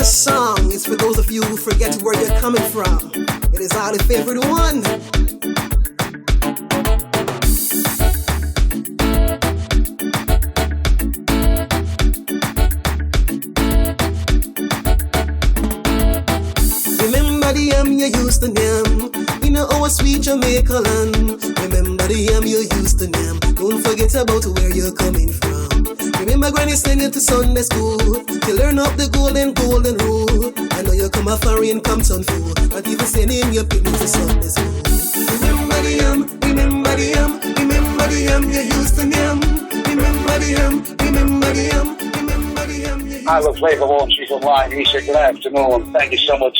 This song is for those of you who forget where you're coming from. It is our favorite one. Remember the yam you used to yam. You know our sweet Jamaica land. Remember the yam you used to yam. Don't forget about where you're coming from. Remember Granny send you to Sunday school to learn up the golden rule. I know you come off a rain, come sun fool. Not even sending your people to Sunday school. Remember the yam, remember the yam, remember the yam you used to yam. Remember the yam, remember the yam, remember the yam you used to yam. I love Flavor One, she's online. He said, good afternoon. Thank you so much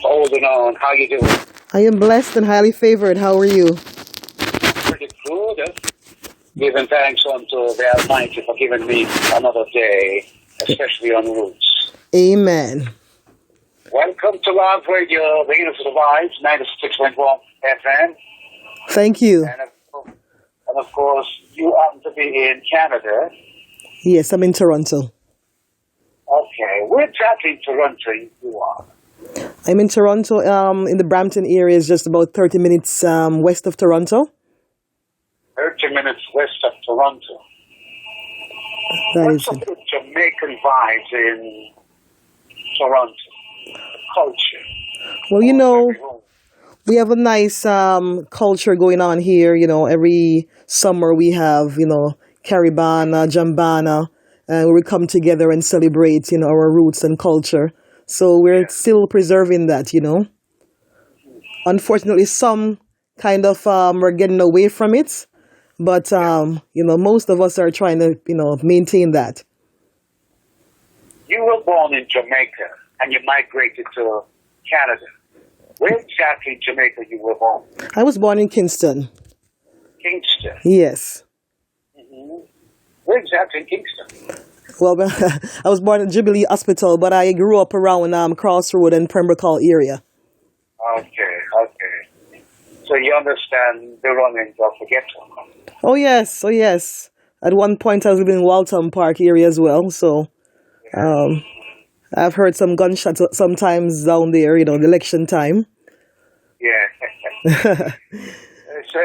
for holding on. How you doing? I am blessed and highly favored. How are you? Pretty good. Giving thanks unto the Almighty for giving me another day, especially on Roots. Amen. Welcome to Live Radio, the Units of the Vibes, 96.1 FM. Thank you. And of course, you happen to be in Canada. Yes, I'm in Toronto. Okay, where exactly in Toronto you are? I'm in Toronto, in the Brampton area, is just about 30 minutes west of Toronto. 30 minutes west of Toronto. That What's is up it. with Jamaican vibes in Toronto? Culture. Well, you know, we have a nice culture going on here. You know, every summer we have, you know, Caribana, Jambana, and we come together and celebrate, you know, our roots and culture. So we're still preserving that, you know. Unfortunately, some kind of we're getting away from it. But, you know, most of us are trying to, you know, maintain that. You were born in Jamaica and you migrated to Canada. Where exactly in Jamaica you were born? I was born in Kingston. Kingston. Yes. Mm-hmm. Where exactly in Kingston? Well, I was born in Jubilee Hospital, but I grew up around Crossroad and Pembroke Hall area. Okay. So you understand the runnings of the ghetto? Oh, yes. At one point, I was living in Waltham Park area as well. So I've heard some gunshots sometimes down there, you know, the election time. Yeah. so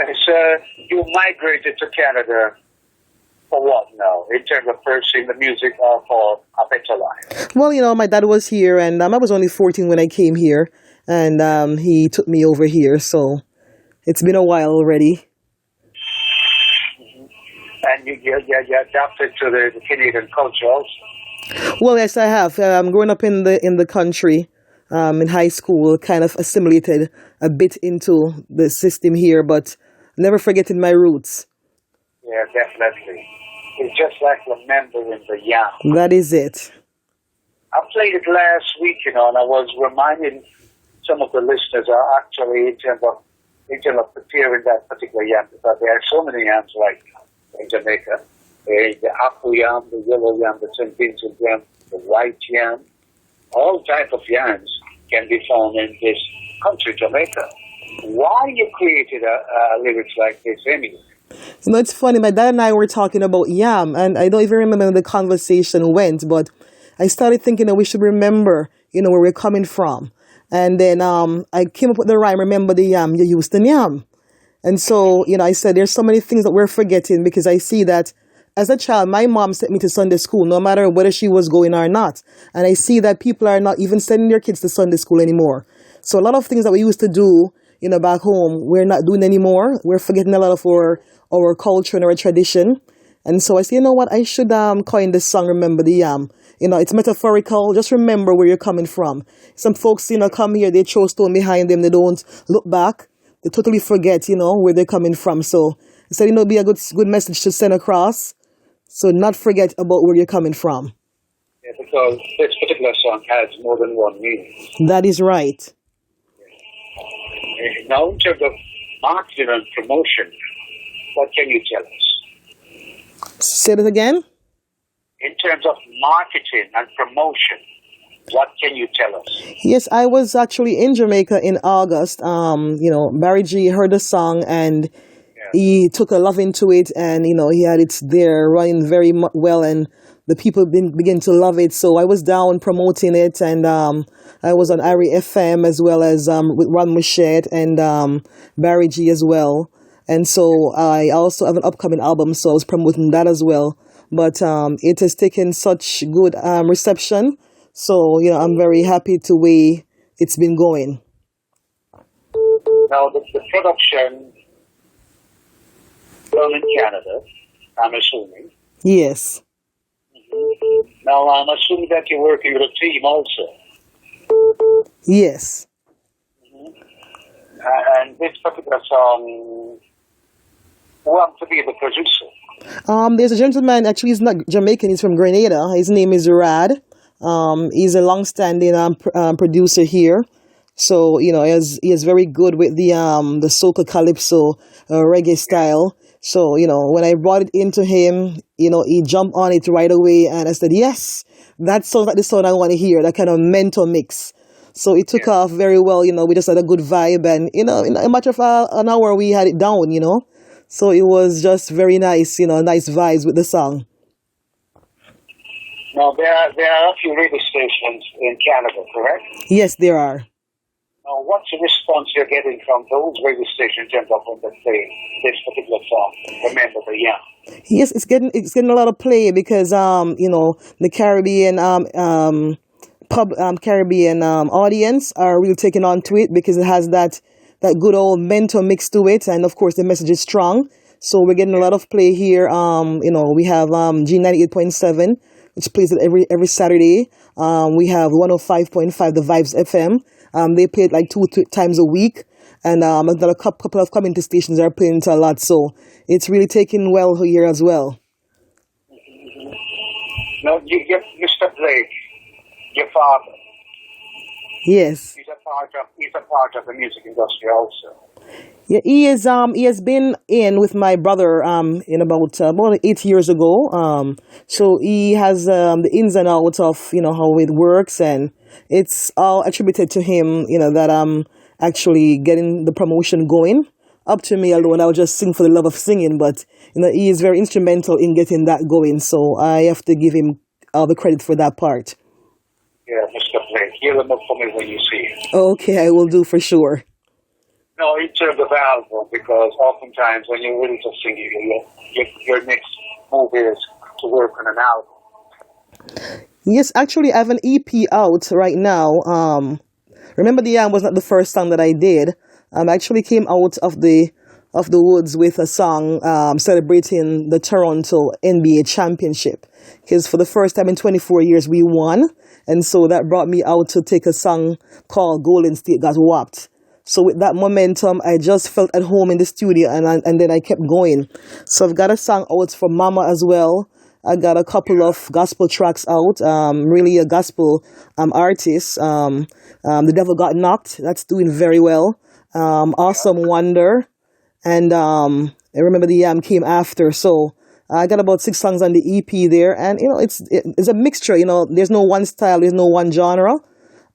you migrated to Canada for what now? In terms of pursuing the music or for a better life? Well, you know, my dad was here, and I was only 14 when I came here. And he took me over here. So it's been a while already. And you adapted to the Canadian culture also? Well, yes, I have. Growing up in the country, in high school, kind of assimilated a bit into the system here, but never forgetting my roots. Yeah, definitely. It's just like remembering the yam. That is it. I played it last week, you know, and I was reminding some of the listeners are actually in terms of preparing that particular yam, because there are so many yams like in Jamaica. The apple yam, the yellow yam, the St. Vincent yam, the white yam, all type of yams can be found in this country, Jamaica. Why you created a lyrics like this anyway? You know, it's funny. My dad and I were talking about yam, and I don't even remember when the conversation went, but I started thinking that we should remember, you know, where we're coming from. And then I came up with the rhyme, remember the yam, you used to yam. And so, you know, I said there's so many things that we're forgetting, because I see that as a child, my mom sent me to Sunday school, no matter whether she was going or not. And I see that people are not even sending their kids to Sunday school anymore. So a lot of things that we used to do, you know, back home, we're not doing anymore. We're forgetting a lot of our culture and our tradition. And so I said, you know what, I should coin this song, Remember the Yam. You know, it's metaphorical. Just remember where you're coming from. Some folks, you know, come here, they throw stone behind them. They don't look back. They totally forget, you know, where they're coming from. So I said, you know, it'd be a good message to send across. So not forget about where you're coming from. Yeah, because this particular song has more than one meaning. That is right. Now, in terms of marketing and promotion, what can you tell us? Say it again? In terms of marketing and promotion, what can you tell us? Yes, I was actually in Jamaica in August. You know, Barry G heard the song and he took a love into it, and, you know, he had it there running very well, and the people begin to love it. So I was down promoting it, and I was on Ari FM as well as with Ron Machette and Barry G as well. And so I also have an upcoming album, so I was promoting that as well. But it has taken such good reception. So, I'm very happy to way it's been going. Now, the production done in Canada, I'm assuming. Yes. Now, I'm assuming that you're working with a team also. Yes. And this particular song, who wants to be the producer? There's a gentleman, actually he's not Jamaican, he's from Grenada. His name is Rad. He's a long-standing producer here. So, he is very good with the soca calypso reggae style. So, when I brought it into him, he jumped on it right away, and I said, yes, that sounds like the sound I want to hear, that kind of mental mix. So it took off very well, we just had a good vibe, and, in a matter of an hour, we had it down, So it was just very nice, nice vibes with the song. Now, there are a few radio stations in Canada, correct? Yes, there are. Now, what's the response you're getting from those radio stations when they play this particular song? Remember the Yam. Yes, it's getting a lot of play because the Caribbean Caribbean audience are really taking on to it because it has that good old mental mix to it, and of course the message is strong. So we're getting a lot of play here. We have G98.7, which plays it every Saturday. We have 105.5, the Vibes FM. They play it like 2 times a week, and a couple of community stations are playing it a lot. So it's really taking well here as well. Now, Mr. Blake, your father. Yes. He's a part of the music industry also. Yeah, he is. He has been in with my brother in about 8 years ago. So he has the ins and outs of how it works, and it's all attributed to him. That I'm actually getting the promotion going. Up to me alone, I'll just sing for the love of singing. But he is very instrumental in getting that going. So I have to give him all the credit for that part. Yeah, Mr. Blake, hear them up for me when you see it. Okay, I will do for sure. No, in terms of album, because oftentimes when you're ready to sing, your next move is to work on an album. Yes, actually, I have an EP out right now. Remember the Yam was not the first song that I did. I actually came out of the woods with a song celebrating the Toronto NBA championship. Because for the first time in 24 years, we won. And so that brought me out to take a song called Golden State Got Whopped. So with that momentum, I just felt at home in the studio, and then I kept going. So I've got a song out for Mama as well. I got a couple of gospel tracks out, really a gospel artist. The Devil Got Knocked, that's doing very well. Awesome Wonder, and I Remember the Yam came after. So I got about 6 songs on the EP there, and it's a mixture. There's no one style, there's no one genre.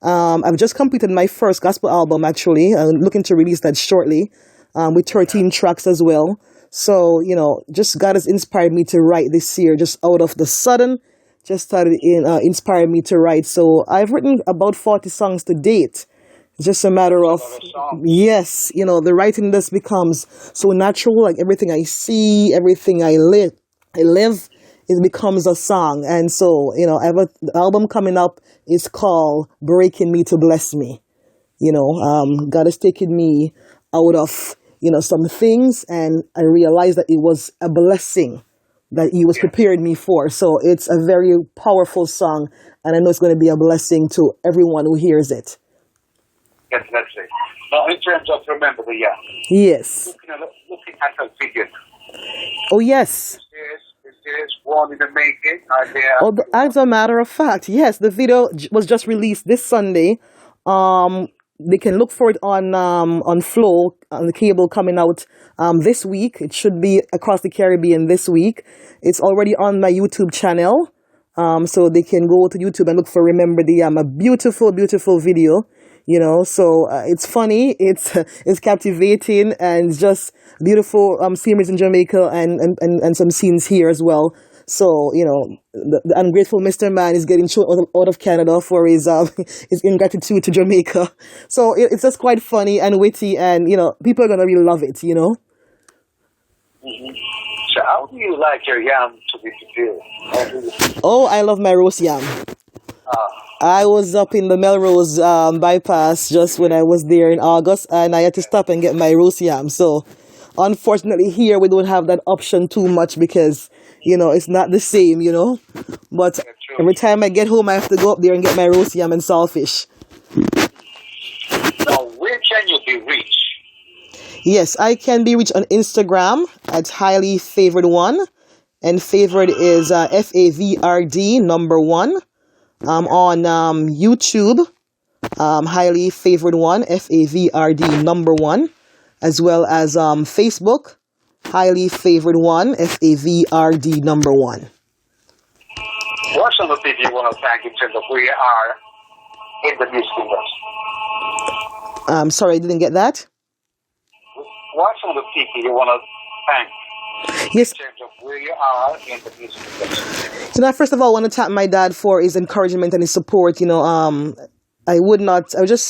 I've just completed my first gospel album, actually. I'm looking to release that shortly, with 13 tracks as well. So, just God has inspired me to write this year, just out of the sudden, just started inspiring me to write. So I've written about 40 songs to date. It's just a matter of, yes, the writing just becomes so natural, like everything I see, everything I live, it becomes a song. And so, I have an album coming up. It's called Breaking Me to Bless Me. God has taken me out of, some things, and I realized that it was a blessing that He was preparing me for. So it's a very powerful song, and I know it's going to be a blessing to everyone who hears it. Definitely. Now, in terms of Remember the Yam. Yes. Looking at the video. Oh, yes. Is this one in the making? As a matter of fact, yes, the video was just released this Sunday. They can look for it on Flow, on the cable coming out this week. It should be across the Caribbean this week. It's already on my YouTube channel. So they can go to YouTube and look for Remember the Yam. A beautiful, beautiful video. So it's funny, it's captivating, and just beautiful sceneries in Jamaica and some scenes here as well. So, the ungrateful Mr. Man is getting thrown out of Canada for his his ingratitude to Jamaica. So it's just quite funny and witty, and people are gonna really love it. Hmm. So how do you like your yam to be prepared? How do you... Oh, I love my roast yam. Ah, I was up in the Melrose bypass just when I was there in August, and I had to stop and get my roast yam. So, unfortunately, here we don't have that option too much because, it's not the same. But yeah, true. every time I get home, I have to go up there and get my roast yam and saltfish. Now, where can you be reached? Yes, I can be reached on Instagram at highly favored one, and favored is FAVRD number one. On YouTube, highly favored one, FAVRD number one, as well as Facebook, highly favored one, FAVRD number one. What some of the people you want to thank in terms of where you are in the music industry? Sorry, I didn't get that. What some of the people you want to thank Yes. in terms of where you are in the music industry? So now, first of all, I want to thank my dad for his encouragement and his support. I would just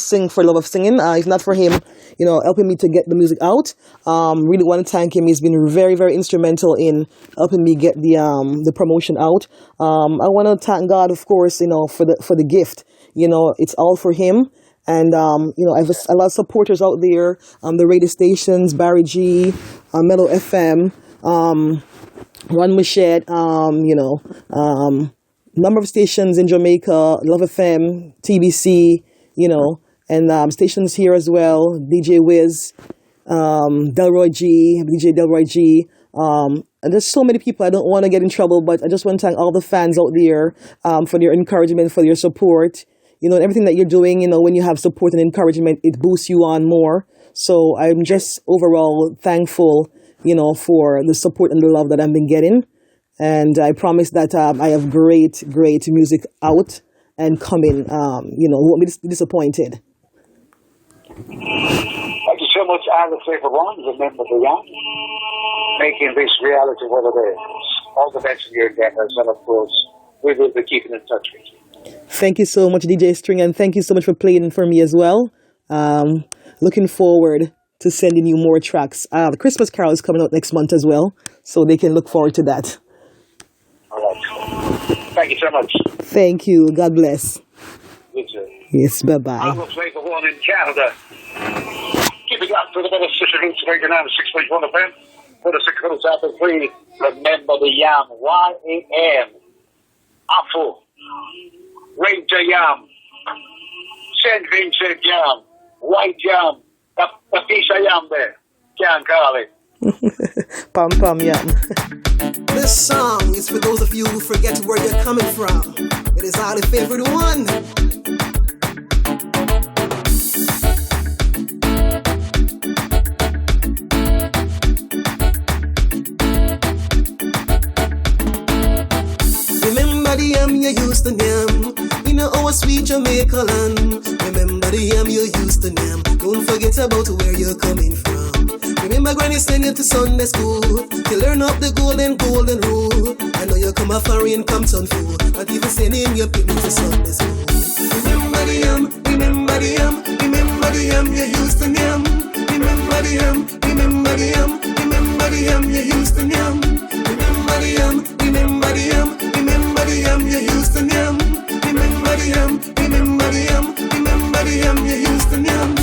sing for love of singing. If not for him, helping me to get the music out. Really want to thank him. He's been very, very instrumental in helping me get the promotion out. I want to thank God, of course, for the gift. It's all for him. And, I have a lot of supporters out there, the radio stations, Barry G, Mellow FM, Ron Machette, number of stations in Jamaica, Love FM, TBC, and stations here as well, DJ Wiz, Delroy G, DJ Delroy G. And there's so many people. I don't want to get in trouble, but I just want to thank all the fans out there for their encouragement, for their support. Everything that you're doing, when you have support and encouragement, it boosts you on more. So I'm just overall thankful, for the support and the love that I've been getting. And I promise that I have great, great music out and coming. Won't be disappointed. Thank you so much, Ira Flavor-One, the member of the Young, making this reality what it is. All the best in your endeavors, and of course, we will be keeping in touch with you. Thank you so much, DJ String, and thank you so much for playing for me as well. Looking forward to sending you more tracks. The Christmas Carol is coming out next month as well, so they can look forward to that. All right. Thank you so much. Thank you. God bless. You too. Yes, bye-bye. I will play the one in Canada. Keeping up to the better Sister Roots Radio 96.1 FM. For the 6 minutes after 3, remember the Yam. Y-A-M. Apple. Ranger Yam. St. Vincent Yam. White Yam. The piece of yam there. Can't call it. Pam pam yam. This song is for those of you who forget where you're coming from. It is our favorite one. Remember the yam you used to yam. Our sweet Jamaica land. Remember the yam you used to yam. Don't forget about where you're coming from. Remember Granny send you to Sunday school to learn up the golden rule. I know you come off a rain, come turn fool, but even sending your people to Sunday school. Remember the yam, remember the yam, remember the yam you used to yam. Remember the yam, remember the yam, remember the yam you used to yam. Remember the yam, remember the yam, remember the yam you used to yam. Remember the yam, remember the yam, remember the yam you used to yam.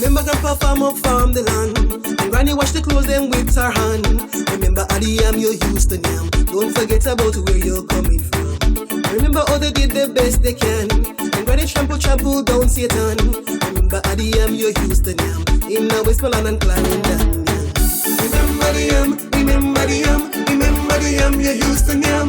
Remember Grandpa farm up farm the land, and Granny wash the clothes them with her hand. Remember how the yam you used to yam. Don't forget about where you're coming from. Remember how they did the best they can, and Granny trample down Satan. Remember how the yam you used to yam. In the Westmoreland and Clarendon. Remember the yam, remember the yam, remember the yam you used to yam.